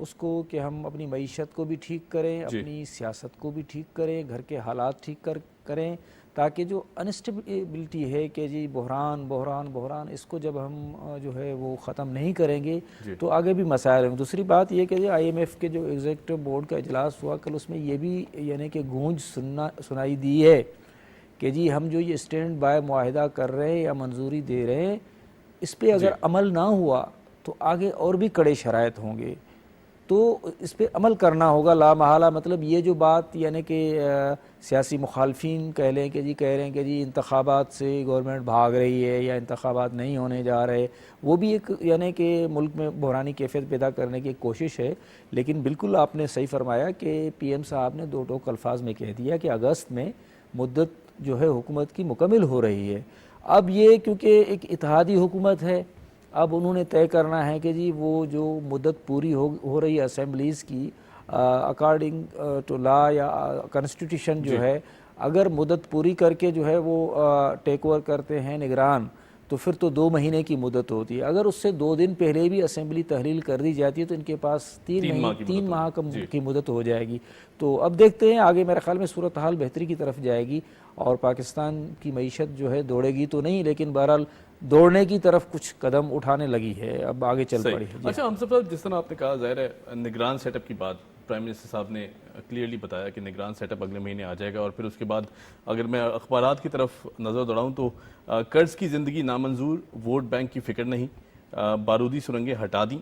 اس کو کہ ہم اپنی معیشت کو بھی ٹھیک کریں, اپنی سیاست کو بھی ٹھیک کریں, گھر کے حالات ٹھیک کریں, تاکہ جو انسٹیبلٹی ہے کہ جی بحران اس کو جب ہم جو ہے وہ ختم نہیں کریں گے تو آگے بھی مسائل ہیں. دوسری بات یہ کہ جی آئی ایم ایف کے جو ایگزیکٹو بورڈ کا اجلاس ہوا کل, اس میں یہ بھی یعنی کہ گونج سنائی دی ہے کہ جی ہم جو یہ اسٹینڈ بائی معاہدہ کر رہے ہیں یا منظوری دے رہے ہیں, اس پہ اگر عمل نہ ہوا تو آگے اور بھی کڑے شرائط ہوں گے, تو اس پہ عمل کرنا ہوگا لا محالہ. مطلب یہ جو بات یعنی کہ سیاسی مخالفین کہہ لیں کہ جی کہہ رہے ہیں کہ جی انتخابات سے گورنمنٹ بھاگ رہی ہے یا انتخابات نہیں ہونے جا رہے, وہ بھی ایک یعنی کہ ملک میں بحرانی کیفیت پیدا کرنے کی ایک کوشش ہے. لیکن بالکل آپ نے صحیح فرمایا کہ پی ایم صاحب نے دو ٹوک الفاظ میں کہہ دیا کہ اگست میں مدت جو ہے حکومت کی مکمل ہو رہی ہے. اب یہ کیونکہ ایک اتحادی حکومت ہے, اب انہوں نے طے کرنا ہے کہ جی وہ جو مدت پوری ہو رہی ہے اسمبلیز کی اکارڈنگ ٹو لا یا کنسٹیٹیوشن جو ہے, اگر مدت پوری کر کے جو ہے وہ ٹیک اوور کرتے ہیں نگران, تو پھر تو 2 مہینے کی مدت ہوتی ہے. اگر اس سے 2 دن پہلے بھی اسمبلی تحلیل کر دی جاتی ہے تو ان کے پاس 3 ماہ کی مدت ہو جائے گی. تو اب دیکھتے ہیں آگے, میرے خیال میں صورتحال بہتری کی طرف جائے گی اور پاکستان کی معیشت جو ہے دوڑے گی تو نہیں, لیکن بہرحال دوڑنے کی طرف کچھ قدم اٹھانے لگی ہے, اب آگے چل پڑی ہے. اچھا ہم سب جس طرح آپ نے کہا, ظاہر ہے نگران سیٹ اپ کی بات پرائم منسٹر صاحب نے کلیئرلی بتایا کہ نگران سیٹ اپ اگلے مہینے آ جائے گا, اور پھر اس کے بعد اگر میں اخبارات کی طرف نظر دوڑاؤں تو قرض کی زندگی نامنظور, ووٹ بینک کی فکر نہیں, بارودی سرنگیں ہٹا دیں,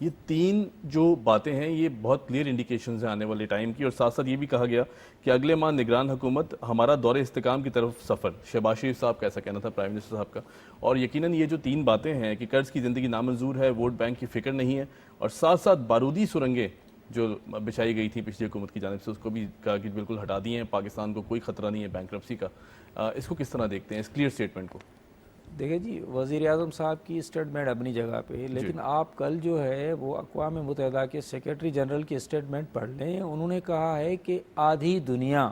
یہ 3 جو باتیں ہیں یہ بہت کلیئر انڈیکیشنز ہیں آنے والے ٹائم کی. اور ساتھ ساتھ یہ بھی کہا گیا کہ اگلے ماہ نگران حکومت ہمارا دور استحکام کی طرف سفر. شہباز شریف صاحب کا ایسا کہنا تھا, پرائم منسٹر صاحب کا. اور یقیناً یہ جو 3 باتیں ہیں کہ قرض کی زندگی نامنظور ہے, ووٹ بینک کی فکر نہیں ہے, اور ساتھ ساتھ بارودی سرنگیں جو بچھائی گئی تھی پچھلی حکومت کی جانب سے, اس کو بھی کہا کہ بالکل ہٹا دی ہیں, پاکستان کو کوئی خطرہ نہیں ہے بینکرپسی کا. اس کو کس طرح دیکھتے ہیں اس کلیئر سٹیٹمنٹ کو؟ دیکھیں جی, وزیر اعظم صاحب کی اسٹیٹمنٹ اپنی جگہ پہ, لیکن آپ کل جو ہے وہ اقوام متحدہ کے سیکرٹری جنرل کی اسٹیٹمنٹ پڑھ لیں. انہوں نے کہا ہے کہ آدھی دنیا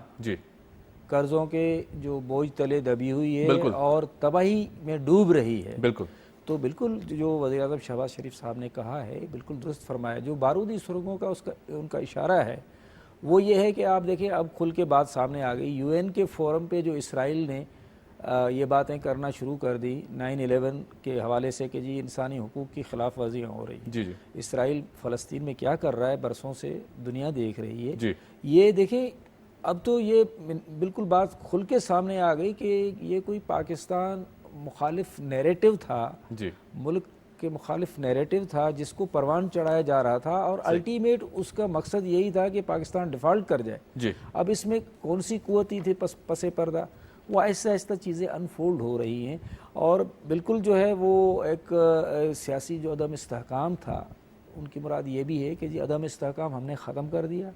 قرضوں کے جو بوجھ تلے دبی ہوئی ہے اور تباہی میں ڈوب رہی ہے. بالکل. تو بالکل جو وزیر اعظم شہباز شریف صاحب نے کہا ہے بالکل درست فرمایا. جو بارودی سرنگوں کا ان کا اشارہ ہے وہ یہ ہے کہ آپ دیکھیں اب کھل کے بات سامنے آ گئی. یو این کے فورم پہ جو اسرائیل نے یہ باتیں کرنا شروع کر دی 9/11 کے حوالے سے کہ جی انسانی حقوق کی خلاف ورزیاں ہو رہی ہیں. اسرائیل فلسطین میں کیا کر رہا ہے برسوں سے دنیا دیکھ رہی ہے. یہ دیکھیں اب تو یہ بالکل بات کھل کے سامنے آ گئی کہ یہ کوئی پاکستان مخالف نیریٹو تھا, ملک کے مخالف نیریٹو تھا جس کو پروان چڑھایا جا رہا تھا, اور الٹیمیٹ اس کا مقصد یہی تھا کہ پاکستان ڈیفالٹ کر جائے. اب اس میں کون سی قوتی تھی پس پردہ, وہ آہستہ آہستہ چیزیں انفولڈ ہو رہی ہیں. اور بالکل جو ہے وہ ایک سیاسی جو عدم استحکام تھا, ان کی مراد یہ بھی ہے کہ جی عدم استحکام ہم نے ختم کر دیا,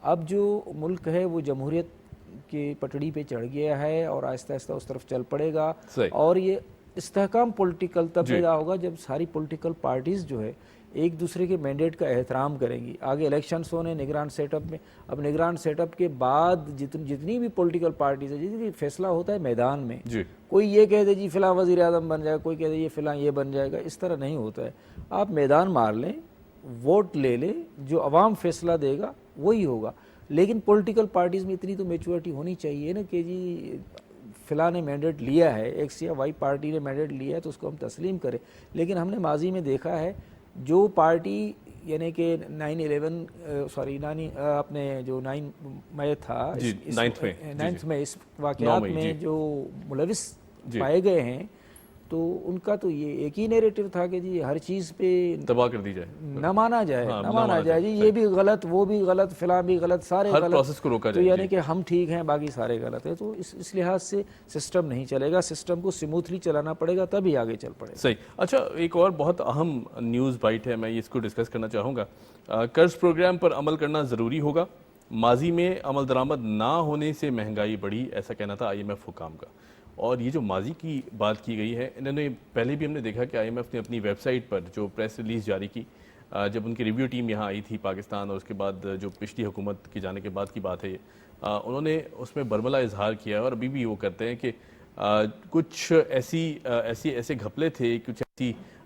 اب جو ملک ہے وہ جمہوریت کی پٹڑی پہ چڑھ گیا ہے اور آہستہ آہستہ اس طرف چل پڑے گا. اور یہ استحکام پولیٹیکل تب پیدا ہوگا جب ساری پولیٹیکل پارٹیز جو ہے ایک دوسرے کے مینڈیٹ کا احترام کریں گی. آگے الیکشنز ہونے نگران سیٹ اپ میں, اب نگران سیٹ اپ کے بعد جتنی بھی پولیٹیکل پارٹیز ہے جتنی فیصلہ ہوتا ہے میدان میں, کوئی یہ کہہ دے جی فلاں وزیر اعظم بن جائے, کوئی کہہ دے یہ فلاں یہ بن جائے گا, اس طرح نہیں ہوتا ہے. آپ میدان مار لیں, ووٹ لے لیں, جو عوام فیصلہ دے گا وہی ہوگا. لیکن پولیٹیکل پارٹیز میں اتنی تو میچورٹی ہونی چاہیے نا کہ جی فلاں نے مینڈیٹ لیا ہے, ایکس یا وائی پارٹی نے مینڈیٹ لیا ہے تو اس کو ہم تسلیم کریں. لیکن ہم نے ماضی میں دیکھا ہے جو پارٹی یعنی کہ 9/11 اپنے جو 9 مئی تھا, 9 مئی اس واقعات میں جو ملوث پائے گئے ہیں, تو ان کا تو یہ ایک ہی نیریٹو تھا کہ جی ہر چیز پہ تباہ کر دی جائے, نہ مانا جائے جی یہ بھی غلط, وہ بھی غلط, فلاں بھی غلط, سارے غلط, پروسیس کو روکا جائے, تو یعنی کہ ہم ٹھیک ہیں باقی سارے غلط ہیں. تو اس لحاظ سے سسٹم نہیں چلے گا, سسٹم کو سموتھلی چلانا پڑے گا تبھی آگے چل پڑے گا. صحیح. اچھا ایک اور بہت اہم نیوز بائٹ ہے, میں اس کو ڈسکس کرنا چاہوں گا. قرض پروگرام پر عمل کرنا ضروری ہوگا, ماضی میں عمل درآمد نہ ہونے سے مہنگائی بڑھی, ایسا کہنا تھا آئی ایم ایف حکام کا. اور یہ جو ماضی کی بات کی گئی ہے, انہوں نے پہلے بھی ہم نے دیکھا کہ آئی ایم ایف نے اپنی ویب سائٹ پر جو پریس ریلیز جاری کی جب ان کی ریویو ٹیم یہاں آئی تھی پاکستان, اور اس کے بعد جو پچھلی حکومت کے جانے کے بعد کی بات ہے یہ, انہوں نے اس میں برملا اظہار کیا ہے, اور ابھی بھی وہ کرتے ہیں کہ کچھ ایسے گھپلے تھے, کچھ ایسی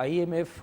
IMF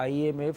IMF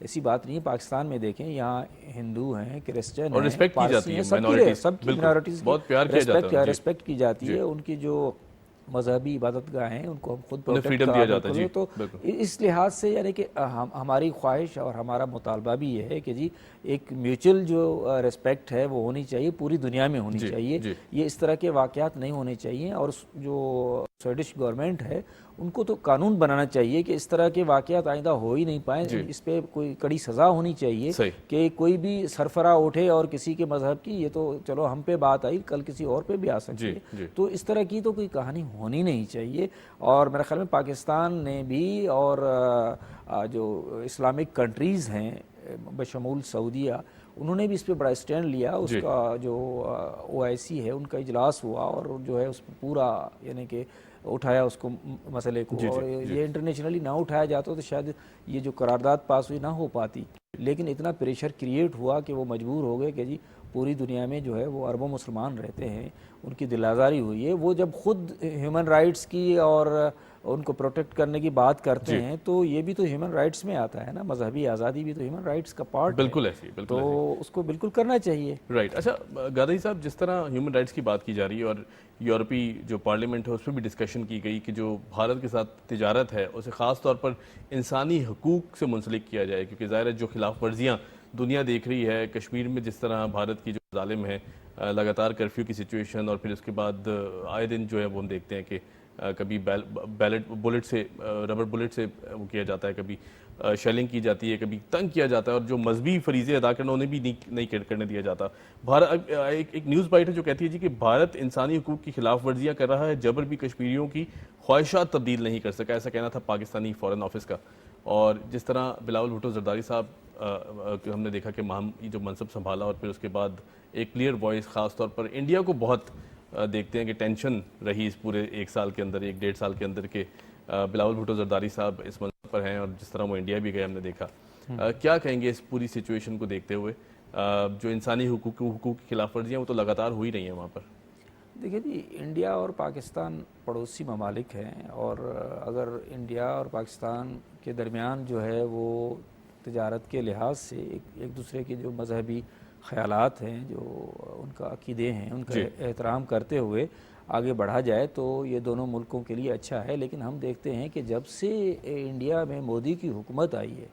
ایسی بات نہیں ہے. پاکستان میں دیکھیں یہاں ہندو ہیں, کرسچن اور ہیں, respect کی جاتی ہے سب کی بالکل. minorities بہت پیار کیا جاتا ہے. ریسپیکٹ کی جاتی ہے. ان کی جو مذہبی عبادت گاہ ہیں ان کو ہم خود انہیں پروٹیکٹ freedom دیا جاتا ہے. جی تو بالکل. اس لحاظ سے یعنی کہ ہماری خواہش اور ہمارا مطالبہ بھی یہ ہے کہ جی ایک میوچل جو ریسپیکٹ ہے وہ ہونی چاہیے, پوری دنیا میں ہونی چاہیے. یہ اس طرح کے واقعات نہیں ہونے چاہیے. اور جو سویڈش گورنمنٹ ہے ان کو تو قانون بنانا چاہیے کہ اس طرح کے واقعات آئندہ ہو ہی نہیں پائیں. اس پہ کوئی کڑی سزا ہونی چاہیے کہ کوئی بھی سرفراہ اٹھے اور کسی کے مذہب کی, یہ تو چلو ہم پہ بات آئی, کل کسی اور پہ بھی آ سکتی ہے. تو اس طرح کی تو کوئی کہانی ہونی نہیں چاہیے. اور میرے خیال میں پاکستان نے بھی اور جو اسلامک کنٹریز ہیں بشمول سعودیہ, انہوں نے بھی اس پہ بڑا اسٹینڈ لیا. اس کا جو OIC ہے ان کا اجلاس ہوا اور جو ہے اس پہ پورا یعنی کہ اٹھایا اس کو مسئلے کو. اور یہ انٹرنیشنلی نہ اٹھایا جاتا تو شاید یہ جو قرارداد پاس ہوئی نہ ہو پاتی. لیکن اتنا پریشر کریٹ ہوا کہ وہ مجبور ہو گئے کہ جی پوری دنیا میں جو ہے وہ اربوں مسلمان رہتے ہیں, ان کی دل آزاری ہوئی ہے. وہ جب خود ہیومن رائٹس کی اور ان کو پروٹیکٹ کرنے کی بات کرتے ہیں تو یہ بھی تو ہیومن رائٹس میں آتا ہے نا. مذہبی آزادی بھی تو ہیومن رائٹس کا پارٹ ہے. بالکل ایسی, بالکل تو اس کو بالکل کرنا چاہیے. رائٹ. اچھا گادئی صاحب, جس طرح ہیومن رائٹس کی بات کی جا رہی ہے اور یورپی جو پارلیمنٹ ہے اس پہ بھی ڈسکشن کی گئی کہ جو بھارت کے ساتھ تجارت ہے اسے خاص طور پر انسانی حقوق سے منسلک کیا جائے, کیونکہ ظاہر ہے جو خلاف ورزیاں دنیا دیکھ رہی ہے کشمیر میں, جس طرح بھارت کی جو ظالم ہے لگاتار کرفیو کی سچویشن, اور پھر اس کے بعد آئے دن جو ہے وہ ہم دیکھتے ہیں کہ کبھی بلٹ سے ربر بلٹ سے وہ کیا جاتا ہے, کبھی شیلنگ کی جاتی ہے, کبھی تنگ کیا جاتا ہے, اور جو مذہبی فریضے ادا کرنا انہیں بھی نہیں کرنے دیا جاتا. ایک نیوز بائٹ ہے جو کہتی ہے جی کہ بھارت انسانی حقوق کی خلاف ورزیاں کر رہا ہے, جبر بھی کشمیریوں کی خواہشات تبدیل نہیں کر سکا. ایسا کہنا تھا پاکستانی فورن آفس کا. اور جس طرح بلاول بھٹو زرداری صاحب ہم نے دیکھا کہ جو منصب سنبھالا اور پھر اس کے بعد ایک کلیئر وائس, خاص طور پر انڈیا کو بہت دیکھتے ہیں کہ ٹینشن رہی اس پورے 1 سال کے اندر, 1.5 سال کے اندر, کہ بلاول بھٹو زرداری صاحب اس منصب پر ہیں اور جس طرح وہ انڈیا بھی گئے ہم نے دیکھا. کیا کہیں گے اس پوری سچویشن کو دیکھتے ہوئے؟ جو انسانی حقوق کی خلاف ورزیاں وہ تو لگاتار ہو ہی رہی ہیں وہاں پر. دیکھیں جی, انڈیا اور پاکستان پڑوسی ممالک ہیں, اور اگر انڈیا اور پاکستان کے درمیان جو ہے وہ تجارت کے لحاظ سے ایک دوسرے کے جو مذہبی خیالات ہیں, جو ان کا عقیدے ہیں, ان کا احترام کرتے ہوئے آگے بڑھا جائے تو یہ دونوں ملکوں کے لیے اچھا ہے. لیکن ہم دیکھتے ہیں کہ جب سے انڈیا میں مودی کی حکومت آئی ہے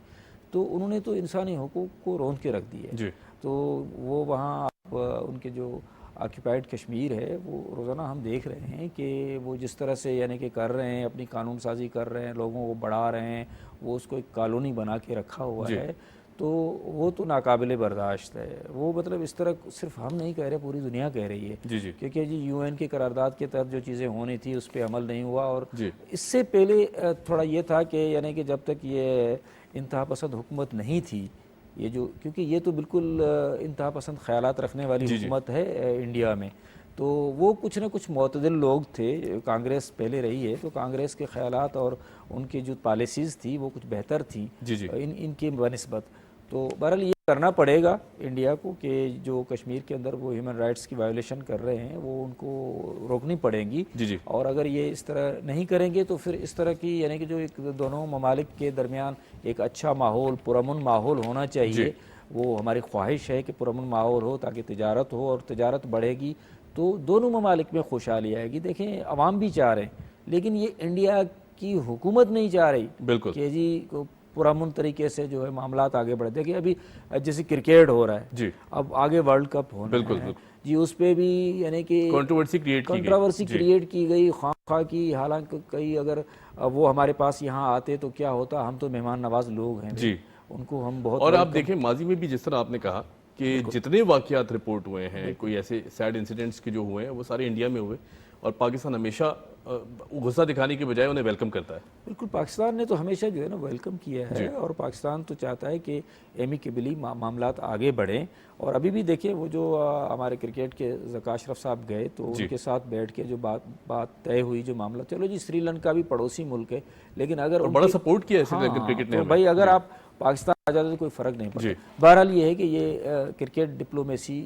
تو انہوں نے تو انسانی حقوق کو رون کے رکھ دی ہے. تو وہ وہاں ان کے جو آکیوپائڈ کشمیر ہے وہ روزانہ ہم دیکھ رہے ہیں کہ وہ جس طرح سے یعنی کہ کر رہے ہیں, اپنی قانون سازی کر رہے ہیں, لوگوں کو بڑھا رہے ہیں, وہ اس کو ایک کالونی بنا کے رکھا ہوا ہے. تو وہ تو ناقابل برداشت ہے. وہ مطلب اس طرح صرف ہم نہیں کہہ رہے, پوری دنیا کہہ رہی ہے. کیونکہ جی UN کی قرارداد کے تحت جو چیزیں ہونی تھی اس پہ عمل نہیں ہوا. اور اس سے پہلے تھوڑا یہ تھا کہ یعنی کہ جب تک یہ انتہا پسند حکومت نہیں تھی, یہ جو کیونکہ یہ تو بالکل انتہا پسند خیالات رکھنے والی حکومت ہے انڈیا میں, تو وہ کچھ نہ کچھ معتدل لوگ تھے. کانگریس پہلے رہی ہے تو کانگریس کے خیالات اور ان کی جو پالیسیز تھی وہ کچھ بہتر تھی ان کی بنسبت. تو بہرحال یہ کرنا پڑے گا انڈیا کو کہ جو کشمیر کے اندر وہ ہیومن رائٹس کی وائلیشن کر رہے ہیں وہ ان کو روکنی پڑیں گی. اور اگر یہ اس طرح نہیں کریں گے تو پھر اس طرح کی یعنی کہ جو ایک دونوں ممالک کے درمیان ایک اچھا ماحول, پرامن ماحول ہونا چاہیے. وہ ہماری خواہش ہے کہ پرامن ماحول ہو تاکہ تجارت ہو, اور تجارت بڑھے گی تو دونوں ممالک میں خوشحالی آئے گی. دیکھیں عوام بھی چاہ رہے ہیں, لیکن یہ انڈیا کی حکومت نہیں چاہ رہی کہ جی پرامن طریقے سے جو ہے معاملات آگے بڑھے. دیکھیں ابھی جیسے کرکٹ ہو رہا ہے, اب آگے ورلڈ کپ ہونا ہے جی, اس پہ بھی یعنی کہ کنٹروورسی کریٹ کی گئی خواہ کی. حالانکہ کئی اگر وہ ہمارے پاس یہاں آتے تو کیا ہوتا, ہم تو مہمان نواز لوگ ہیں, ان کو ہم بہت. اور آپ دیکھیں ماضی میں بھی جس طرح آپ نے کہا کہ جتنے واقعات رپورٹ ہوئے ہیں, کوئی ایسے سیڈ انسیڈنٹس کے جو ہوئے ہیں وہ سارے انڈیا میں ہوئے, اور پاکستان ہمیشہ غصہ دکھانے کے بجائے انہیں ویلکم کرتا ہے. بالکل, پاکستان نے تو ہمیشہ جو ہے نا ویلکم کیا ہے, اور پاکستان تو چاہتا ہے کہ ایمیکیبلی معاملات آگے بڑھیں. اور ابھی بھی دیکھیں وہ جو ہمارے کرکٹ کے ذکا اشرف صاحب گئے تو ان کے ساتھ بیٹھ کے جو بات طے ہوئی, جو معاملہ, چلو جی سری لنکا بھی پڑوسی ملک ہے, لیکن اگر بڑا سپورٹ کیا ہے کرکٹ نے, تو بھائی اگر آپ پاکستان آ جاتے تو کوئی فرق نہیں پڑتا. بہرحال یہ ہے کہ یہ کرکٹ ڈپلومیسی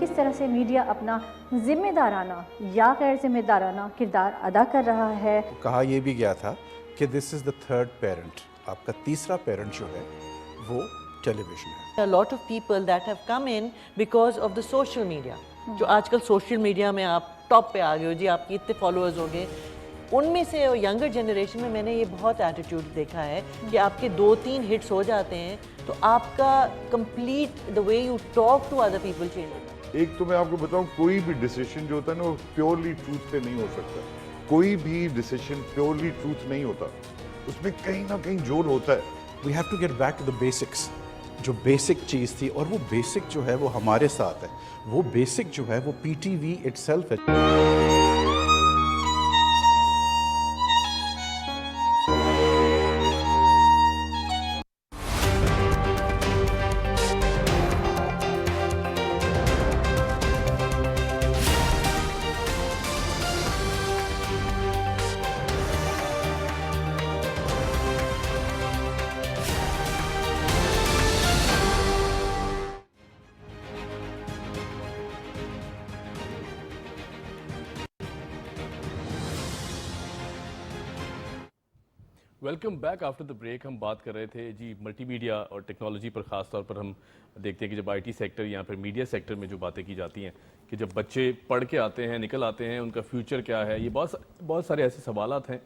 کس طرح سے میڈیا اپنا ذمہ دارانہ یا غیر ذمہ دارانہ کردار ادا کر رہا ہے. کہا یہ بھی گیا تھا کہ دس از دا تھرڈ پیرنٹ، آپ کا تیسرا پیرنٹ جو ہے وہ ٹیلی ویژن ہے. A lot of people that have come in because of the social media. جو آج کل سوشل میڈیا میں آپ ٹاپ پہ آ گئے ہو جی، آپ کی اتنے فالوورز ہو گئے، ان میں سے ینگر جنریشن میں میں نے یہ بہت ایٹیٹیوڈ دیکھا ہے کہ آپ کے 2-3 ہٹس ہو جاتے ہیں تو آپ کا complete the way you talk to other people change ہوتا ہے. ایک تو میں آپ کو بتاؤں، کوئی بھی ڈیسیشن جو ہوتا ہے نا وہ پیورلی ٹروتھ پہ نہیں ہو سکتا. کوئی بھی ڈیسیشن پیورلی ٹروتھ نہیں ہوتا، اس میں کہیں نہ کہیں جوڑ ہوتا ہے. We have to get back to the basics. جو بیسک چیز تھی، اور وہ بیسک جو ہے وہ ہمارے ساتھ ہے، وہ بیسک جو ہے وہ پی ٹی وی اٹ سیلف ہے. Welcome back after the break. ہم بات کر رہے تھے جی ملٹی میڈیا اور ٹیکنالوجی پر. خاص طور پر ہم دیکھتے ہیں کہ جب آئی ٹی سیکٹر یا پھر میڈیا سیکٹر میں جو باتیں کی جاتی ہیں کہ جب بچے پڑھ کے آتے ہیں، نکل آتے ہیں، ان کا فیوچر کیا ہے، یہ بہت سارے ایسے سوالات ہیں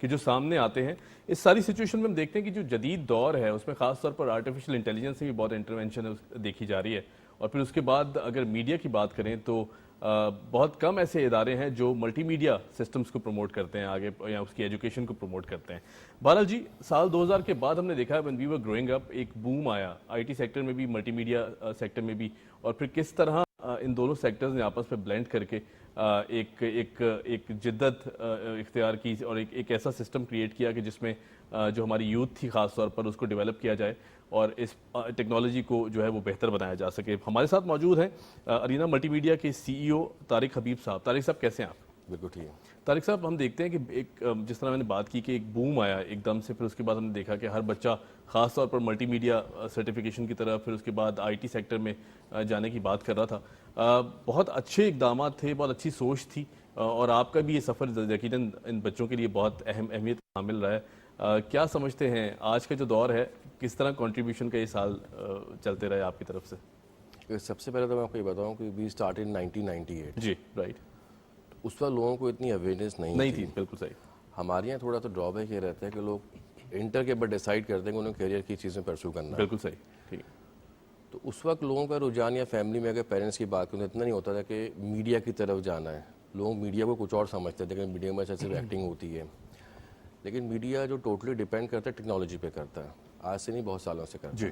کہ جو سامنے آتے ہیں. اس ساری سچویشن میں ہم دیکھتے ہیں کہ جو جدید دور ہے اس میں خاص طور پر آرٹیفیشل انٹیلیجنس سے بھی بہت انٹروینشن دیکھی جا رہی ہے. اور پھر اس کے بعد اگر میڈیا کی بات کریں تو بہت کم ایسے ادارے ہیں جو ملٹی میڈیا سسٹمز کو پروموٹ کرتے ہیں آگے یا اس کی ایجوکیشن کو پروموٹ کرتے ہیں. بہرحال جی سال 2000 کے بعد ہم نے دیکھا ہے when we were growing up ایک بوم آیا آئی ٹی سیکٹر میں بھی، ملٹی میڈیا سیکٹر میں بھی، اور پھر کس طرح ان دونوں سیکٹرز نے آپس میں بلینڈ کر کے ایک جدت اختیار کی اور ایک ایسا سسٹم کریٹ کیا کہ جس میں جو ہماری یوتھ تھی خاص طور پر اس کو ڈیولپ کیا جائے اور اس ٹیکنالوجی کو جو ہے وہ بہتر بنایا جا سکے. ہمارے ساتھ موجود ہیں ارینا ملٹی میڈیا کے سی ای او طارق حبیب صاحب. طارق صاحب کیسے ہیں آپ؟ بالکل ٹھیک ہے. طارق صاحب ہم دیکھتے ہیں کہ ایک جس طرح میں نے بات کی کہ ایک بوم آیا ایک دم سے، پھر اس کے بعد ہم نے دیکھا کہ ہر بچہ خاص طور پر ملٹی میڈیا سرٹیفکیشن کی طرف، پھر اس کے بعد آئی ٹی سیکٹر میں جانے کی بات کر رہا تھا. بہت اچھے اقدامات تھے، بہت اچھی سوچ تھی، اور آپ کا بھی یہ سفر یقیناً ان بچوں کے لیے بہت اہمیت حامل رہا ہے. کیا سمجھتے ہیں آج کا جو دور ہے کس طرح کنٹریبیوشن کا یہ سال چلتے رہے آپ کی طرف سے؟ سب سے پہلے تو میں آپ کو یہ بتاؤں کہ we start in 1998. G right. اس وقت لوگوں کو اتنی اویئرنیس نہیں تھی. بالکل صحیح. ہمارے یہاں تھوڑا تو ڈرا بیک یہ رہتا ہے کہ لوگ انٹر کے بعد ڈیسائیڈ کرتے ہیں کہ انہیں کیریئر کی چیزیں پرسو کرنا ہے. بالکل صحیح. ٹھیک. تو اس وقت لوگوں کا رجحان یا فیملی میں اگر پیرنٹس کی بات کریں تو اتنا نہیں ہوتا تھا کہ میڈیا کی طرف جانا ہے. لوگ میڈیا کو کچھ اور سمجھتے تھے کہ میڈیا میں صرف ایکٹنگ ہوتی ہے، لیکن میڈیا جو ٹوٹلی ڈیپینڈ کرتا ہے ٹیکنالوجی پہ کرتا ہے. آج سے نہیں، بہت سالوں سے کرتا ہے.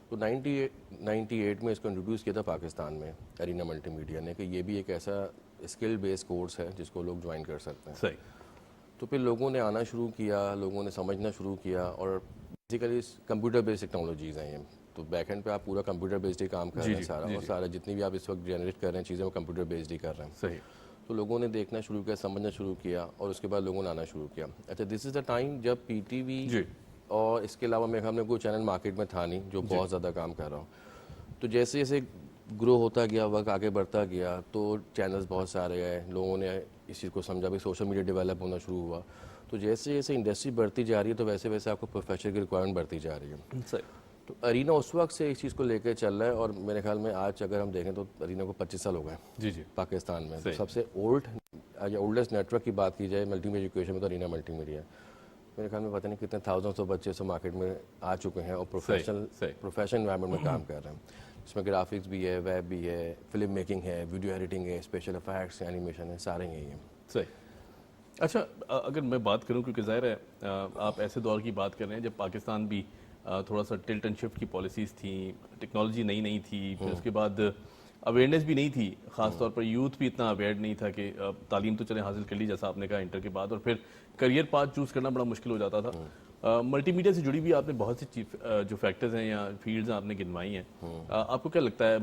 تو 98 میں اس کو انٹروڈیوس کیا تھا پاکستان میں ارینا ملٹی میڈیا نے کہ یہ بھی ایک ایسا اسکل بیس کورس ہے جس کو لوگ جوائن کر سکتے ہیں. صحیح. تو پھر لوگوں نے آنا شروع کیا، لوگوں نے سمجھنا شروع کیا، اور بیسیکلی کمپیوٹر بیسڈ ٹیکنالوجیز ہیں یہ. تو بیک اینڈ پہ آپ پورا کمپیوٹر بیسڈ ہی کام کر رہے ہیں سارا، اور سارا جتنی بھی آپ اس وقت جنریٹ کر رہے ہیں چیزیں وہ کمپیوٹر بیسڈ ہی کر رہے ہیں. صحیح. تو لوگوں نے دیکھنا شروع کیا، سمجھنا شروع کیا، اور اس کے بعد لوگوں نے آنا شروع کیا. اچھا دس از دا ٹائم جب پی ٹی وی اور اس کے علاوہ میرے خیال میں کوئی چینل مارکیٹ میں تھا نہیں جو بہت زیادہ کام کر رہا ہوں. تو جیسے جیسے گرو ہوتا گیا، وقت آگے بڑھتا گیا، تو چینلز بہت سارے آئے، لوگوں نے اس چیز کو سمجھا بھی سوشل میڈیا ڈیولپ ہونا شروع ہوا. تو جیسے جیسے انڈسٹری بڑھتی جا رہی ہے تو ویسے ویسے آپ کو پروفیشر کی ریکوائرمنٹ بڑھتی جا رہی ہے. تو ارینا اس وقت سے اس چیز کو لے کے چل رہا ہے، اور میرے خیال میں آج اگر ہم دیکھیں تو ارینا کو 25 سال ہو گئے جی پاکستان میں. سب سے اولڈسٹ نیٹ ورک کی بات کی جائے ملٹی میڈیا ایجوکیشن میں تو ارینا ملٹی میڈیا. میرے خیال میں پتہ نہیں کتنے تھاؤزنڈس آف بچے سے مارکیٹ میں آ چکے ہیں اور پروفیشنل انوائرمنٹ میں کام کر رہے ہیں. اس میں گرافکس بھی ہے، ویب بھی ہے، فلم میکنگ ہے، ویڈیو ایڈیٹنگ ہے، اسپیشل افیکٹس، اینیمیشن ہے، سارے یہی ہیں. صحیح. اچھا اگر میں بات کروں کیونکہ ظاہر ہے آپ ایسے دور کی بات کر رہے ہیں جب پاکستان بھی تھوڑا سا ٹلٹ اینڈ شفٹ کی پالیسیز تھیں، ٹیکنالوجی نئی تھی، پھر اس کے بعد اویئرنیس بھی نہیں تھی، خاص طور پر یوتھ بھی اتنا اویئر نہیں تھا کہ تعلیم تو چلیں حاصل کر لی جیسا آپ نے کہا انٹر کے بعد، اور پھر کریئر پاتھ چوز کرنا بڑا مشکل ہو جاتا تھا. ملٹی میڈیا سے جڑی بھی آپ نے بہت سی جو فیکٹرز ہیں یا فیلڈز ہیں آپ نے گنوائی ہیں. آپ کو کیا لگتا ہے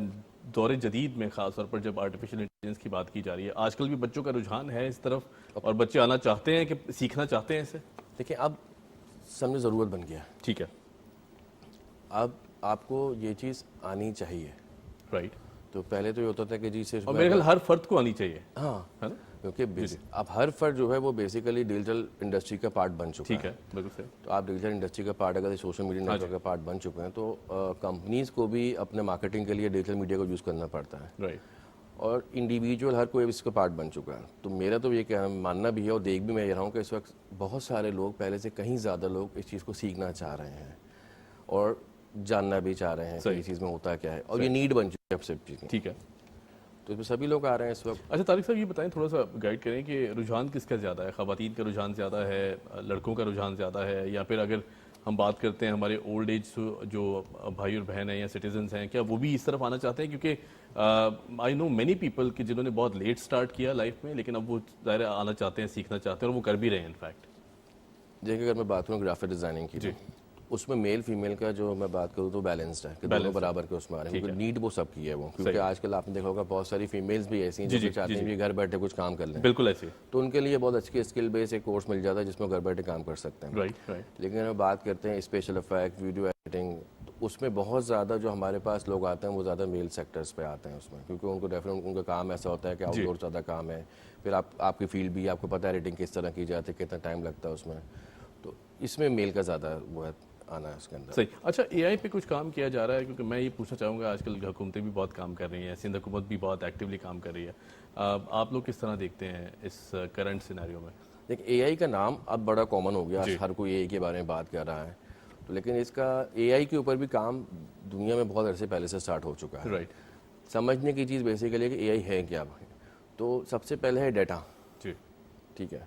دور جدید میں خاص طور پر جب آرٹیفیشل انٹیلیجنس کی بات کی جا رہی ہے آج کل بھی بچوں کا رجحان ہے اس طرف اور بچے آنا چاہتے ہیں کہ سیکھنا چاہتے ہیں اسے؟ دیکھیں اب سمجھے ضرورت بن گیا. ٹھیک ہے. اب آپ کو یہ چیز آنی چاہیے. رائٹ. تو پہلے تو یہ ہوتا تھا کہ جی صرف اور میرے خیال ہر فرد کو آنی چاہیے. ہاں ہے نا؟ کیونکہ اب ہر فرد جو ہے وہ بیسیکلی ڈیجیٹل انڈسٹری کا پارٹ بن چکا ہے. ٹھیک ہے, بالکل صحیح. تو آپ ڈیجیٹل انڈسٹری کا پارٹ اگر سوشل میڈیا نیٹورک کا پارٹ بن چکے ہیں تو کمپنیز کو بھی اپنے مارکیٹنگ کے لیے ڈیجیٹل میڈیا کو یوز کرنا پڑتا ہے. رائٹ. اور انڈیویجول ہر کوئی اس کا پارٹ بن چکا ہے. تو میرا تو یہ ماننا بھی ہے اور دیکھ بھی میں یہ رہا ہوں کہ اس وقت بہت سارے لوگ پہلے سے کہیں زیادہ لوگ اس چیز کو سیکھنا چاہ رہے ہیں اور جاننا بھی چاہ رہے ہیں کہ اس چیز میں ہوتا کیا ہے, اور یہ نیڈ بن چکی ہے اب سب چیزیں. ٹھیک ہے, تو اس میں سبھی لوگ آ رہے ہیں اس وقت. اچھا طارق صاحب یہ بتائیں, تھوڑا سا گائیڈ کریں کہ رجحان کس کا زیادہ ہے؟ خواتین کا رجحان زیادہ ہے, لڑکوں کا رجحان زیادہ ہے, یا پھر اگر ہم بات کرتے ہیں ہمارے اولڈ ایج جو بھائی اور بہن ہیں یا سٹیزنز ہیں, کیا وہ بھی اس طرف آنا چاہتے ہیں؟ کیونکہ آئی نو مینی پیپل کہ جنہوں نے بہت لیٹ سٹارٹ کیا لائف میں, لیکن اب وہ ظاہر آنا چاہتے ہیں, سیکھنا چاہتے ہیں, اور وہ کر بھی رہے ہیں انفیکٹ. دیکھیں اگر میں بات کروں گرافک ڈیزائننگ کی, جی, اس میں میل فیمیل کا جو میں بات کروں تو بیلنسڈ ہے کہ دونوں برابر کے اس میں آ رہے ہیں, کیونکہ نیڈ وہ سب کی ہے وہ. کیونکہ آج کل آپ نے دیکھا ہوگا بہت ساری فیمیلز بھی ایسی ہیں جو چاہتی ہیں کہ گھر بیٹھے کچھ کام کر لیں. بالکل ایسے. تو ان کے لیے بہت اچھی اسکل بیس ایک کورس مل جاتا ہے جس میں گھر بیٹھے کام کر سکتے ہیں. Right right. لیکن ہم بات کرتے ہیں اسپیشل افیکٹ, ویڈیو ایڈیٹنگ, تو اس میں بہت زیادہ جو ہمارے پاس لوگ آتے ہیں وہ زیادہ میل سیکٹرز پہ آتے ہیں اس میں, کیونکہ ان کو ڈیفینیٹ ان کا کام ایسا ہوتا ہے کہ آؤٹ ڈور زیادہ کام ہے. پھر آپ کی فیلڈ بھی آپ کو پتہ ہے ایڈیٹنگ کس طرح کی جاتی ہے, کتنا ٹائم لگتا ہے اس میں, تو اس میں میل کا زیادہ وہ ہے آنا ہے اس کے اندر. صحیح. اچھا اے آئی پہ کچھ کام کیا جا رہا ہے؟ کیونکہ میں یہ پوچھنا چاہوں گا, آج کل حکومتیں بھی بہت کام کر رہی ہیں, سندھ حکومت بھی بہت ایکٹیولی کام کر رہی ہے. آپ لوگ کس طرح دیکھتے ہیں اس کرنٹ سینیریو میں؟ دیکھ اے آئی کا نام اب بڑا کامن ہو گیا, ہر کوئی اے آئی کے بارے میں بات کر رہا ہے, تو لیکن اس کا اے آئی کے اوپر بھی کام دنیا میں بہت عرصے پہلے سے سٹارٹ ہو چکا ہے. رائٹ. سمجھنے کی چیز بیسیکلی ہے کہ اے آئی ہے کیا. تو سب سے پہلے ہے ڈیٹا. جی, ٹھیک ہے.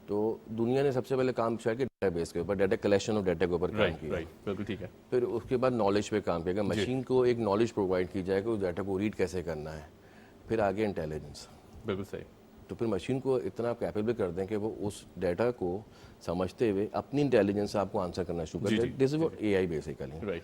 تو دنیا نے سب سے پہلے کام کیا کہ ڈیٹا بیس کے اوپر, ڈیٹا کلیکشن اور ڈیٹا کے اوپر کام کیا. بالکل ٹھیک ہے. پھر اس کے بعد نالج پہ کام کیا کہ مشین کو ایک نالج پرووائڈ کی جائے کہ اس ڈیٹا کو ریڈ کیسے کرنا ہے. پھر آگے انٹیلیجنس. بالکل صحیح. تو پھر مشین کو اتنا کیپیبل کر دیں کہ وہ اس ڈیٹا کو سمجھتے ہوئے اپنی انٹیلیجنس سے آپ کو آنسر کرنا شروع کر دیں. دس از اے آئی بیسیکلی. رائٹ.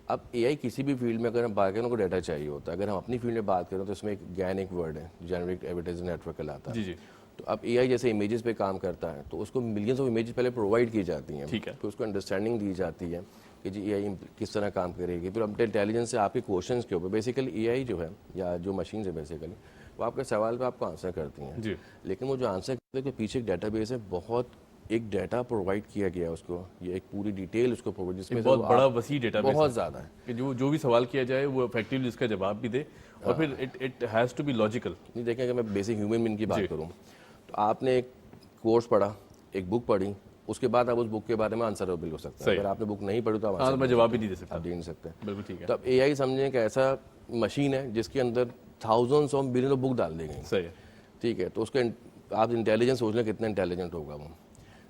اب اے آئی کسی بھی فیلڈ میں اگر ہم بات کریں کو ڈیٹا چاہیے ہوتا ہے. اگر ہم اپنی فیلڈ میں بات کریں تو اس میں ایک گین ایک ورڈ ہے, جنریٹ ایڈورٹائزنگ نیٹورک کہلاتا ہے. جی جی. تو اب اے آئی جیسے امیجز پہ کام کرتا ہے تو اس کو ملینز آف امیجز پہلے پرووائڈ کی جاتی ہیں. ٹھیک ہے. پھر اس کو انڈرسٹینڈنگ دی جاتی ہے کہ جی اے آئی کس طرح کام کرے گی. پھر اب انٹیلیجنس سے آپ کے کوشچنس کے اوپر بیسیکلی اے آئی جو ہے یا جو مشینز ہے بیسیکلی وہ آپ کے سوال پہ آپ کو آنسر کرتی ہیں. جی. لیکن وہ جو آنسر کرتے ہیں کہ پیچھے ایک ڈیٹا بیس ہے, بہت ایک ڈیٹا پرووائڈ کیا گیا اس کو, یہ ایک پوری ڈیٹیل اس کو پرووائڈ, جس میں بہت بڑا وسیع ڈیٹا بیس بہت زیادہ ہے کہ جو بھی سوال کیا جائے وہ افیکٹولی اس کا جواب بھی دے, اور پھر it has to be logical. نہیں دیکھیں کہ میں بیسک ہیومن بینگ کی بات کروں تو آپ نے ایک کورس پڑھا, ایک بک پڑھی, اس کے بعد آپ اس بک کے بارے میں آنسر اویل ہو سکتا ہے. اگر آپ نے بک نہیں پڑھی تو آپ میں جواب بھی نہیں دے سکتا, آپ دے نہیں سکتے. بالکل ٹھیک ہے. تو اب اے آئی سمجھیں کہ ایسا مشین ہے جس کے اندر thousands of billion of book ڈال دی گئی. صحیح ہے. ٹھیک ہے. تو اس کے آپ انٹیلیجنس سوچ لیں کتنا انٹیلیجنٹ ہوگا وہ.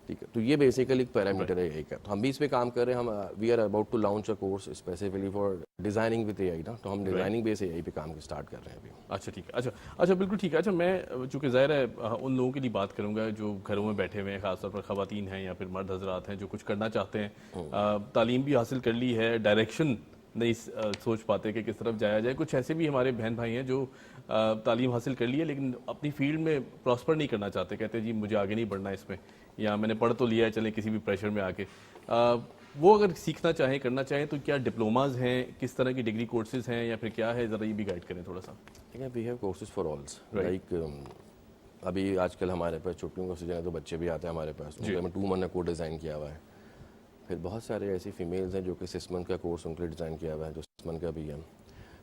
ٹھیک ہے. تو یہ بیسیکلی ایک پیرامیٹر ہے اے آئی کا. تو ہم بھی اس پہ کام کر رہے ہیں. ہم we are about to launch a course specifically for designing with AI نا, تو ہم ڈیزائننگ بیس اے آئی پہ کام اسٹارٹ کر رہے ہیں ابھی. اچھا ٹھیک ہے. اچھا بالکل ٹھیک ہے. اچھا میں چونکہ ظاہر ہے ان لوگوں کے لیے بات کروں گا جو گھروں میں بیٹھے ہوئے ہیں, خاص طور پر خواتین ہیں یا پھر مرد حضرات ہیں جو کچھ کرنا چاہتے ہیں, تعلیم بھی حاصل کر لی ہے, ڈائریکشن نہیں سوچ پاتے کہ کس طرف جایا جائے. کچھ ایسے بھی ہمارے بہن بھائی ہیں جو تعلیم حاصل کر لی ہے لیکن اپنی فیلڈ میں پراسپر نہیں کرنا چاہتے, کہتے ہیں جی مجھے آگے نہیں بڑھنا اس میں, یا میں نے پڑھ تو لیا ہے چلیں کسی بھی پریشر میں آ کے. وہ اگر سیکھنا چاہیں, کرنا چاہیں تو کیا ڈپلوماز ہیں, کس طرح کی ڈگری کورسز ہیں, یا پھر کیا ہے, ذرا یہ بھی گائڈ کریں تھوڑا سا. وی ہیو کورسز فار آلس. لائک ابھی آج کل ہمارے پاس چھٹیوں کا سیزن ہے تو بچے بھی آتے ہیں ہمارے پاس. ان میں 2 منتھ کا کورس ڈیزائن کیا ہوا ہے. پھر بہت سارے ایسی فیمیلز ہیں جو کہ 6 منتھ کا کورس ان کے لیے ڈیزائن کیا ہوا ہے, جو 6 منتھ کا بھی ہے.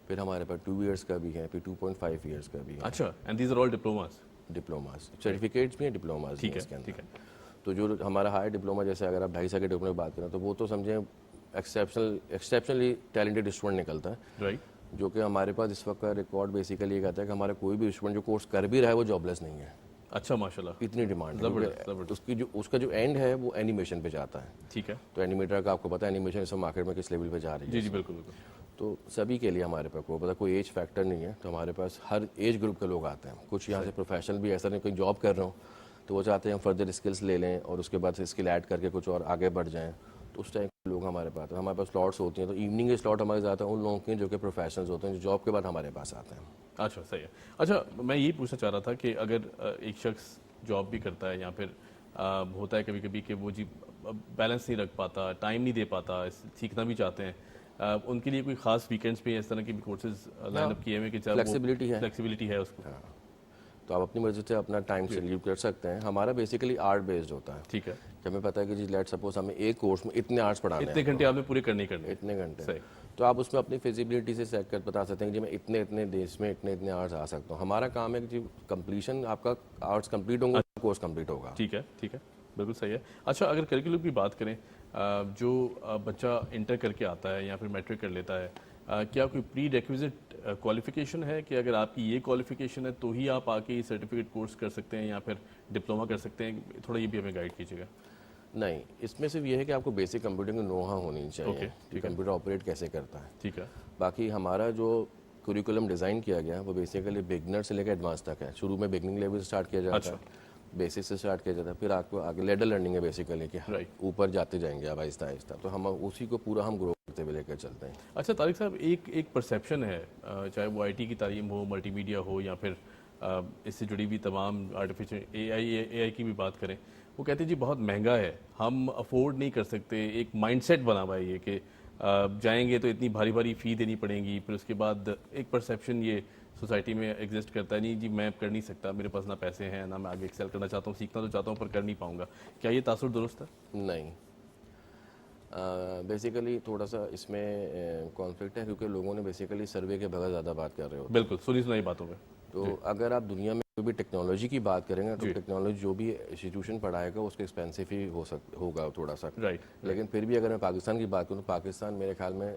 پھر ہمارے پاس 2 ایئرس کا بھی ہے, پھر 2.5 ایئرس کا بھی ہے. اچھا. And these are all diplomas. Diplomas certificates بھی ہیں, ڈپلوماز بھی ہیں اس کے ٹھیک ہے. تو جو ہمارا ہائر ڈپلوما جیسے اگر آپ 2.5 سال کے ڈپلوما کی بات کریں تو وہ تو سمجھیں ایکسیپشنلی ٹیلنٹڈ اسٹوڈنٹ نکلتا ہے. رائٹ. جو کہ ہمارے پاس اس وقت کا ریکارڈ بیسیکلی یہ کہتا ہے کہ ہمارا کوئی بھی اسٹوڈنٹ جو کورس کر بھی رہا ہے وہ جاب لیس نہیں ہے. اچھا ماشاء اللہ. اتنی ڈیمانڈ ہے. اس کا جو اینڈ ہے وہ اینیمیشن پہ جاتا ہے. ٹھیک ہے. تو اینیمیٹر کا آپ کو پتا ہے اینیمیشن اس مارکیٹ میں کس لیول پہ جا رہی ہے. جی جی بالکل بالکل. تو سبھی کے لیے ہمارے پاس کو پتا کوئی ایج فیکٹر نہیں ہے. تو ہمارے پاس ہر ایج گروپ کے لوگ آتے ہیں. کچھ یہاں سے پروفیشنل بھی ایسا نہیں کوئی جاب کر رہا ہوں تو وہ چاہتے ہیں فردر اسکلس لے لیں اور اس کے بعد اسکل ایڈ کر کے کچھ اور آگے بڑھ جائیں. تو اس ٹائم لوگ ہمارے پاس ہیں. ہمارے پاس سلاٹس ہوتی ہیں تو ایوننگ کے سلاٹ ہمارے زیادہ ان لوگوں کے جو کہ پروفیشنلز ہوتے ہیں جو جاب کے بعد ہمارے پاس آتے ہیں. اچھا صحیح ہے. اچھا میں یہی پوچھنا چاہ رہا تھا کہ اگر ایک شخص جاب بھی کرتا ہے یا پھر ہوتا ہے کبھی کبھی کہ وہ جی بیلنس نہیں رکھ پاتا, ٹائم نہیں دے پاتا, سیکھنا بھی چاہتے ہیں, ان کے لیے کوئی خاص ویکینڈس پہ اس طرح کی بھی کورسز لائن اپ کیے ہوئے کہ فلیکسیبلٹی ہے اس کو؟ تو آپ اپنی مرضی سے اپنا ٹائم سے لیو کر سکتے ہیں. ہمارا بیسیکلی آرٹ بیسڈ ہوتا ہے. ٹھیک ہے. کہ ہمیں پتہ ہے کہ جی لیٹ سپوز ہمیں ایک کورس میں اتنے آرٹس پڑھانے ہیں, اتنے گھنٹے آپ نے پورے کرنے ہی کرنے, اتنے گھنٹے, تو آپ اس میں اپنی فیزیبلٹی سے سیٹ کر بتا سکتے ہیں کہ جی میں اتنے دیش میں اتنے آرٹس آ سکتا ہوں. ہمارا کام ہے کہ جی کمپلیشن آپ کا آرٹس کمپلیٹ ہوں گا, کورس کمپلیٹ ہوگا. ٹھیک ہے, ٹھیک ہے, بالکل صحیح ہے. اچھا, اگر کریکولم کی بات کریں, جو بچہ انٹر کر کے آتا ہے یا پھر میٹرک کر لیتا ہے, کیا کوئی پری ریکویزٹ کوالیفیکیشن ہے کہ اگر آپ کی یہ کوالیفیکیشن ہے تو ہی آپ آ کے یہ سرٹیفکیٹ کورس کر سکتے ہیں یا پھر ڈپلوما کر سکتے ہیں؟ تھوڑا یہ بھی ہمیں گائیڈ کیجیے گا. نہیں, اس میں صرف یہ ہے کہ آپ کو بیسک کمپیوٹنگ نو ہاؤ ہونی چاہیے کہ کمپیوٹر آپریٹ کیسے کرتا ہے. ٹھیک ہے. باقی ہمارا جو کریکولم ڈیزائن کیا گیا وہ بیسیکلی بگنر سے لے کے ایڈوانس تک ہے. شروع میں بگننگ لیول سے اسٹارٹ کیا جاتا ہے, بیسک سے اسٹارٹ کیا جاتا ہے, پھر آپ کو آگے لیڈر لرننگ ہے بیسیکلی کہ اوپر جاتے جائیں گے آپ آہستہ آہستہ. تو ہم اسی کو پورا ہم گرو کرتے ہوئے لے کر چلتے ہیں. اچھا طارق صاحب, ایک پرسیپشن ہے, چاہے وہ IT کی تعلیم ہو, ملٹی میڈیا ہو, یا پھر اس سے جڑی ہوئی تمام آرٹیفیشل AI کی بھی بات کریں, وہ کہتے ہیں جی بہت مہنگا ہے, ہم افورڈ نہیں کر سکتے. ایک مائنڈ سیٹ بنا ہوا ہے یہ کہ جائیں گے تو اتنی بھاری بھاری فی دینی پڑیں گی. پھر اس کے بعد ایک پرسیپشن یہ سوسائٹی میں ایگزسٹ کرتا ہے, نہیں جی میں کر نہیں سکتا, میرے پاس نہ پیسے ہیں, نہ میں آگے ایکسل کرنا چاہتا ہوں, سیکھنا تو چاہتا ہوں پر کر نہیں پاؤں گا. کیا یہ تاثر درست ہے؟ نہیں, بیسیکلی تھوڑا سا اس میں کانفلکٹ ہے کیونکہ لوگوں نے بیسیکلی سروے کے بغیر زیادہ بات کر رہے ہوتے ہیں. بالکل سنی سنائی باتوں میں. تو اگر آپ دنیا میں کوئی بھی ٹیکنالوجی کی بات کریں گے تو ٹیکنالوجی جو بھی انسٹیٹیوشن پڑھائے گا اس کے ایکسپینسو ہی ہوگا تھوڑا سا. لیکن پھر بھی اگر میں پاکستان کی بات کروں تو پاکستان میرے خیال میں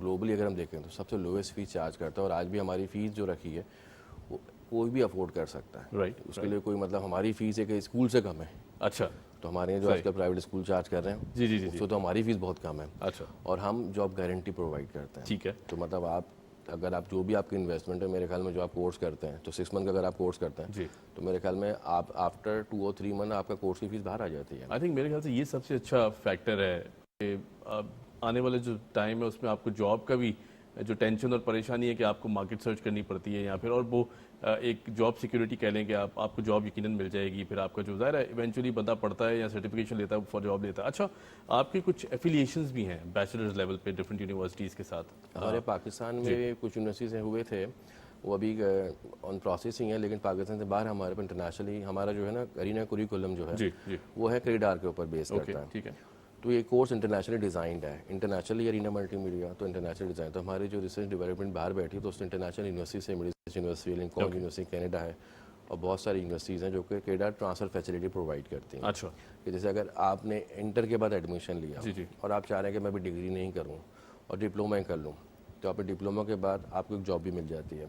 گلوبلی اگر ہم دیکھیں تو سب سے لویسٹ فیس چارج کرتا ہے, اور آج بھی ہماری فیس جو رکھی ہے وہ کوئی بھی افورڈ کر سکتا ہے. اس کے لیے کوئی مطلب ہماری فیس ہے کہ اسکول سے کم ہے. اچھا, تو ہمارے یہاں جو آج کل پرائیویٹ اسکول چارج کر رہے ہیں جی اس کو تو ہماری فیس بہت کم ہے. اچھا, اور ہم جاب گارنٹی پرووائڈ کرتے ہیں. ٹھیک ہے. تو مطلب اگر آپ جو بھی آپ کی انویسٹمنٹ ہے میرے خیال میں جو آپ کورس کرتے ہیں تو 6 منتھ کا اگر آپ کورس کرتے ہیں تو میرے خیال میں آپ آفٹر 2 اور 3 منتھ آپ کا کورس کی فیس باہر آ جاتی ہے. آئی تھنک میرے خیال سے یہ سب سے اچھا فیکٹر ہے کہ آنے والے جو ٹائم ہے اس میں آپ کو جاب کا بھی جو ٹینشن اور پریشانی ہے کہ آپ کو مارکیٹ سرچ کرنی پڑتی ہے یا پھر, اور وہ ایک جاب سیکیورٹی کہہ لیں کہ آپ کو جاب یقیناً مل جائے گی. پھر آپ کا جو ظاہر ہے ایونچولی بندہ پڑھتا ہے یا سرٹیفکیشن لیتا ہے فار جاب لیتا ہے. اچھا, آپ کے کچھ ایفیلیشنز بھی ہیں بیچلرز لیول پہ ڈفرینٹ یونیورسٹیز کے ساتھ؟ ہمارے پاکستان میں کچھ یونیورسٹیز ہوئے تھے, وہ ابھی آن پروسیسنگ ہے, لیکن پاکستان سے باہر ہمارے پہ انٹرنیشنلی ہمارا جو ہے نا ارینا کریکولم جو ہے وہ ہے کریڈار کے اوپر بیس کرتا ہے. ٹھیک ہے. تو یہ کورس انٹرنیشنلی ڈیزائنڈ ہے, انٹرنیشنلی ارینا ملٹی میڈیا تو انٹرنیشنل ڈیزائن. تو ہماری جو ریسرچ ڈیولپمنٹ باہر بیٹھی تو اس انٹرنیشنل یونیورسٹی سے یونیورسٹی لنکن یونیورسٹی کینیڈا ہے, اور بہت ساری یونیورسٹیز ہیں جو کہ کیڈر ٹرانسفر فیسلٹی پرووائڈ کرتی ہیں. اچھا, کہ جیسے اگر آپ نے انٹر کے بعد ایڈمیشن لیا اور آپ چاہ رہے ہیں کہ میں بھی ڈگری نہیں کروں اور ڈپلوما کر لوں, تو آپ نے ڈپلوما کے بعد آپ کو ایک جاب بھی مل جاتی ہے.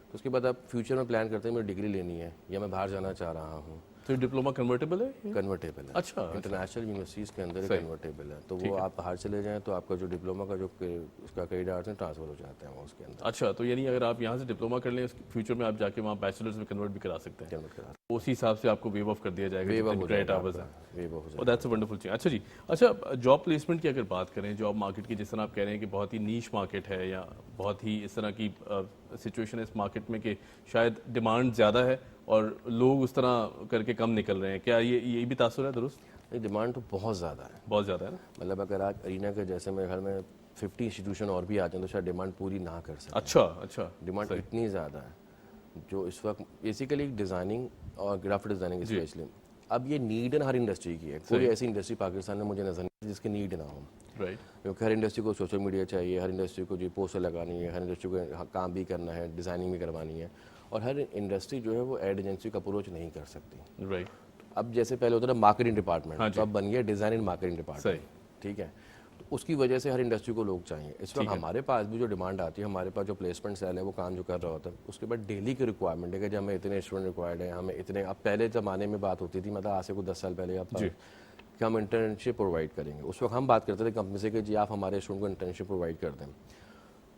تو اس کے بعد آپ فیوچر میں پلان کرتے ہیں مجھے ڈگری لینی ہے یا میں باہر جانا چاہ رہا ہوں, تو ڈپلوما کنورٹیبل ہے؟ کنورٹیبل ہے. اچھا, انٹرنیشنل یونیورسٹیز کے اندر کنورٹیبل ہے. تو وہ آپ باہر چلے جائیں تو آپ کا جو ڈپلوما کا جو اس کا کریڈٹ آرٹس میں ٹرانسفر ہو جاتے ہیں وہ اس کے اندر. اچھا, تو یعنی اگر آپ یہاں سے ڈپلوما کر لیں فیوچر میں آپ جا کے وہاں بیچلرز میں کنورٹ بھی کرا سکتے ہیں, اسی حساب سے آپ کو ویو آف کر دیا جائے گا. دیٹس اے ونڈرفل چیز. اچھا جی, اچھا جاب پلیسمنٹ کی اگر بات کریں, جاب مارکیٹ کی جس طرح آپ کہہ رہے ہیں کہ بہت ہی نیش مارکیٹ ہے یا بہت ہی اس طرح کی سچویشن ہے اس مارکیٹ میں کہ شاید ڈیمانڈ زیادہ ہے اور لوگ اس طرح کر کے کم نکل رہے ہیں, کیا یہ بھی تاثر ہے؟ درست, ڈیمانڈ تو بہت زیادہ ہے, بہت زیادہ ہے نا. مطلب اگر آپ ارینا کے جیسے میرے گھر میں 50 انسٹیٹیوشن اور بھی آ جائیں تو شاید ڈیمانڈ پوری نہ کر سکیں. اچھا, ڈیمانڈ اتنی زیادہ ہے جو اس وقت بیسیکلی ڈیزائننگ اور گرافک ڈیزائننگ اسپیشلی. اب یہ نیڈ ہے ہر انڈسٹری کی ہے, کوئی ایسی انڈسٹری پاکستان میں مجھے نظر نہیں جس کی نیڈ نہ ہو. کیونکہ ہر انڈسٹری کو سوشل میڈیا چاہیے, ہر انڈسٹری کو جی پوسٹر لگانی ہے, ہر انڈسٹری کو کام بھی کرنا ہے, ڈیزائننگ بھی کروانی ہے, اور ہر انڈسٹری جو ہے وہ ایڈ ایجنسی کا اپروچ نہیں کر سکتی. اب جیسے پہلے ہوتا تھا مارکیٹنگ ڈپارٹمنٹ, تو اب بن گیا ڈیزائن اینڈ مارکیٹنگ ڈپارٹمنٹ. ٹھیک ہے, تو اس کی وجہ سے ہر انڈسٹری کو لوگ چاہیے. اس وقت ہمارے پاس بھی جو ڈیمانڈ آتی ہے, ہمارے پاس جو پلیسمنٹ سیل ہے وہ کام جو کر رہا ہوتا ہے, اس کے بعد ڈیلی کی ریکوائرمنٹ ہے کہ جب ہمیں اتنے اسٹوڈنٹ ریکوائرڈ ہیں, ہمیں اتنے. اب پہلے زمانے میں بات ہوتی تھی, مطلب آج سے کوئی 10 سال پہلے آپ کہ ہم انٹرنشپ پرووائڈ کریں گے. اس وقت ہم بات کرتے تھے کمپنی سے کہ جی آپ ہمارے اسٹوڈنٹ کو انٹرنشپ پرووائڈ کر دیں.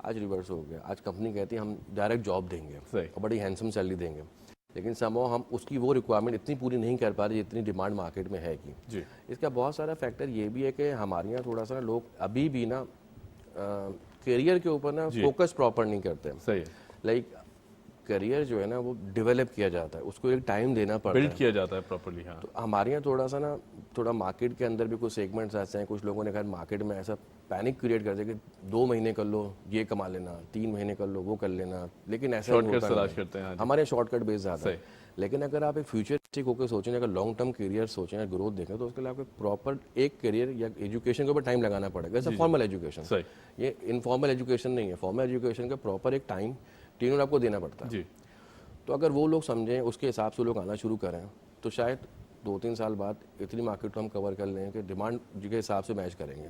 آج ریورس ہو گیا, آج کمپنی کہتی ہے ہم ڈائریکٹ جاب دیں گے اور بڑی ہینڈسم سیلری دیں گے, لیکن سمو ہم اس کی وہ ریکوائرمنٹ اتنی پوری نہیں کر پا رہے جتنی ڈیمانڈ مارکیٹ میں ہے کی. اس کا بہت سارا فیکٹر یہ بھی ہے کہ ہمارے یہاں تھوڑا سا لوگ ابھی بھی نا کیریئر کے اوپر نا فوکس پراپر نہیں کرتے. صحیح. لائک کریئر جو ہے نا وہ ڈیولپ کیا جاتا ہے, اس کو ایک ٹائم دینا پڑتا ہے, بلڈ کیا جاتا ہے پراپرلی. ہاں تو ہمارے یہاں تھوڑا سا نا تھوڑا مارکیٹ کے اندر بھی کچھ سیگمنٹس ایسے ہیں, کچھ لوگوں نے کہا مارکیٹ میں ایسا پینک کریٹ کر دیا کہ 2 مہینے کر لو یہ کما لینا, 3 مہینے کر لو وہ کر لینا, لیکن ایسا شارٹ کٹ تلاش کرتے ہیں. ہمارے شارٹ کٹ بیس زیادہ ہے. لیکن اگر آپ ایک فیوچرسٹک ہو کے سوچیں, اگر لانگ ٹرم کیریئر سوچیں, گروتھ دیکھیں, تو اس کے لیے آپ کو پراپر ایک کیریئر یا ایجوکیشن کے اوپر ٹائم لگانا پڑے گا. جیسے فارمل ایجوکیشن, یہ انفارمل ایجوکیشن نہیں ہے, فارمل ایجوکیشن کا پراپر ایک ٹائم ٹینور آپ کو دینا پڑتا ہے. تو اگر وہ لوگ سمجھیں, اس کے حساب سے لوگ آنا شروع کریں, تو شاید 2-3 سال بعد اتنی مارکیٹ کو ہم کور کر لیں کہ ڈیمانڈ کے حساب سے میچ کریں گے.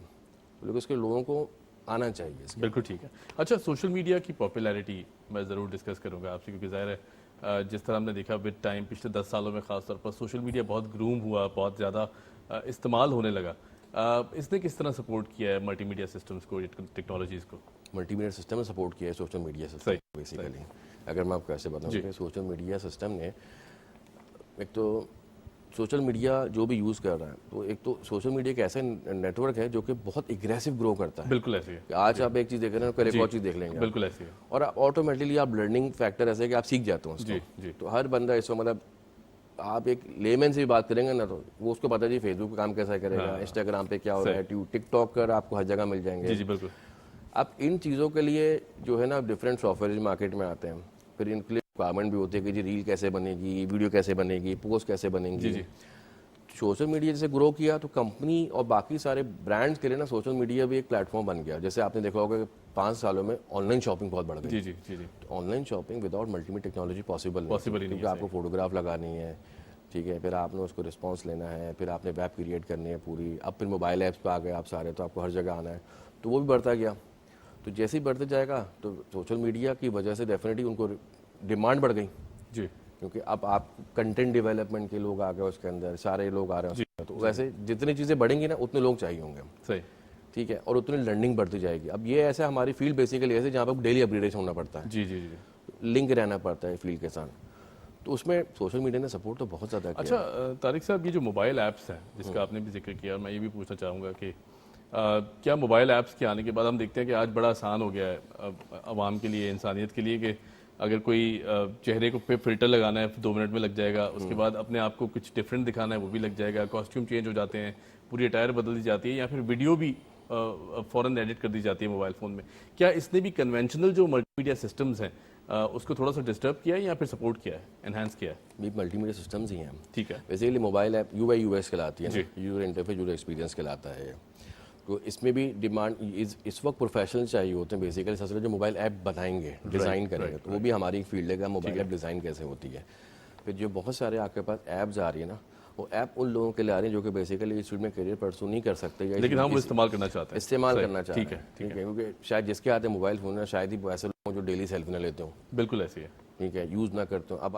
لیکن اس کے لوگوں کو آنا چاہیے. بالکل ٹھیک ہے. اچھا, سوشل میڈیا کی پاپولیرٹی میں ضرور ڈسکس کروں گا آپ سے, کیونکہ ظاہر ہے جس طرح ہم نے دیکھا ود ٹائم پچھلے 10 سالوں میں خاص طور پر سوشل میڈیا بہت گروم ہوا, بہت زیادہ استعمال ہونے لگا. اس نے کس طرح سپورٹ کیا ہے ملٹی میڈیا سسٹمز کو, ٹیکنالوجیز کو؟ ملٹی میڈیا سسٹم نے سپورٹ کیا ہے سوشل میڈیا سسٹم بیسیکلی. اگر میں آپ کو ایسے بتاؤں کہ سوشل میڈیا سسٹم نے, ایک تو سوشل میڈیا جو بھی یوز کر رہا ہے, تو ایک تو سوشل میڈیا ایک ایسا نیٹ ورک ہے جو کہ بہت اگریسو گرو کرتا ہے. بالکل ایسے ہے. آج آپ ایک چیز دیکھ رہے ہیں, کل ایک اور چیز دیکھ لیں گے. بالکل ایسے ہے. اور آٹومیٹکلی آپ لرننگ فیکٹر ایسے ہے کہ آپ سیکھ جاتے ہو اس کو. تو ہر بندہ اس کو, مطلب آپ ایک لیمن سے بھی بات کریں گے نا, تو وہ اس کو پتا جی فیس بک پہ کام کیسا کرے گا, انسٹاگرام پہ کیا ہو رہا ہے, ٹک ٹاک کر آپ کو ہر جگہ مل جائیں گے. جی بالکل. اب ان چیزوں کے لیے جو ہے نا ڈفرینٹ سافٹ ویئر مارکیٹ میں آتے ہیں, پھر ان کے لیے ریکوائرمنٹ بھی ہوتی ہے کہ جی ریل کیسے بنے گی, ویڈیو کیسے بنے گی, پوسٹ کیسے بنے گی. سوشل میڈیا جیسے گرو کیا تو کمپنی اور باقی سارے برانڈس کے لیے نا سوشل میڈیا بھی ایک پلیٹ فارم بن گیا. جیسے آپ نے دیکھا ہوگا کہ 5 سالوں میں آن لائن شاپنگ بہت بڑھ گئی. جی جی جی. Online shopping without multimedia technology possible نہیں, کیونکہ آپ کو فوٹوگراف لگانی ہے, ٹھیک ہے, پھر آپ نے اس کو رسپانس لینا ہے, پھر آپ نے ویب کریٹ کرنی ہے پوری, اب پھر موبائل ایپس پہ آ گئے آپ سارے, تو آپ کو ہر جگہ آنا ہے, تو وہ بھی بڑھتا گیا. تو جیسے ہی بڑھتے جائے گا تو سوشل میڈیا کی وجہ سے ڈیفینیٹلی ان کو ڈیمانڈ بڑھ گئی. جی, کیونکہ اب آپ کنٹینٹ ڈیولپمنٹ کے لوگ آ گئے اس کے اندر, سارے لوگ آ رہے ہیں, تو ویسے جتنی چیزیں بڑھیں گی نا اتنے لوگ چاہیے ہوں گے. صحیح, ٹھیک ہے, اور اتنی لرننگ بڑھتی جائے گی. اب یہ ایسا ہماری فیلڈ بیسیکلی ایسے جہاں پہ ڈیلی اپگریڈیشن ہونا پڑتا ہے. جی جی جی, لنک رہنا پڑتا ہے فیلڈ کے ساتھ, تو اس میں سوشل میڈیا نے سپورٹ تو بہت زیادہ کیا. اچھا طارق صاحب, یہ جو موبائل ایپس ہیں جس کا آپ نے بھی ذکر کیا, اور میں یہ بھی پوچھنا چاہوں گا کہ کیا موبائل ایپس کے آنے کے بعد ہم دیکھتے ہیں کہ آج بڑا آسان ہو گیا ہے عوام کے لیے, انسانیت کے لیے, کہ اگر کوئی چہرے کو پہ فلٹر لگانا ہے 2 منٹ میں لگ جائے گا, اس کے بعد اپنے آپ کو کچھ ڈفرینٹ دکھانا ہے وہ بھی لگ جائے گا, کاسٹیوم چینج ہو جاتے ہیں, پوری اٹائر بدل دی جاتی ہے, یا پھر ویڈیو بھی فوراً ایڈٹ کر دی جاتی ہے موبائل فون میں. کیا اس نے بھی کنونشنل جو ملٹی میڈیا سسٹمز ہیں اس کو تھوڑا سا ڈسٹرب کیا ہے یا پھر سپورٹ کیا ہے, انہینس کیا ہے؟ بھی ملٹی میڈیا سسٹمز ہی ہیں. ٹھیک ہے, basically mobile app you I U S کہلاتی ہے, یوزر انٹرفیس یوزر ایکسپیرینس کہلاتا ہے. تو اس میں بھی ڈیمانڈ اس وقت پروفیشنل چاہیے ہوتے ہیں بیسیکلی. سب سے جو موبائل ایپ بتائیں گے, ڈیزائن کریں گے, تو وہ بھی ہماری ایک فیلڈ ہے کہ موبائل ایپ ڈیزائن کیسے ہوتی ہے. پھر جو بہت سارے آپ کے پاس ایپز آ رہی ہیں نا, وہ ایپ ان لوگوں کے لیے آ رہی ہیں جو کہ بیسیکلی اس فیلڈ میں کیریئر پرسو نہیں کر سکتے, لیکن ہم وہ استعمال کرنا چاہتے ہیں. استعمال کرنا چاہتے ہیں, ٹھیک ہے, کیونکہ شاید جس کے آتے ہیں موبائل فون, شاید ہی ایسے لوگ جو ڈیلی سیلفی نہ لیتے ہوں. بالکل ایسے ہے, ٹھیک ہے, یوز نہ کرتے ہوں. اب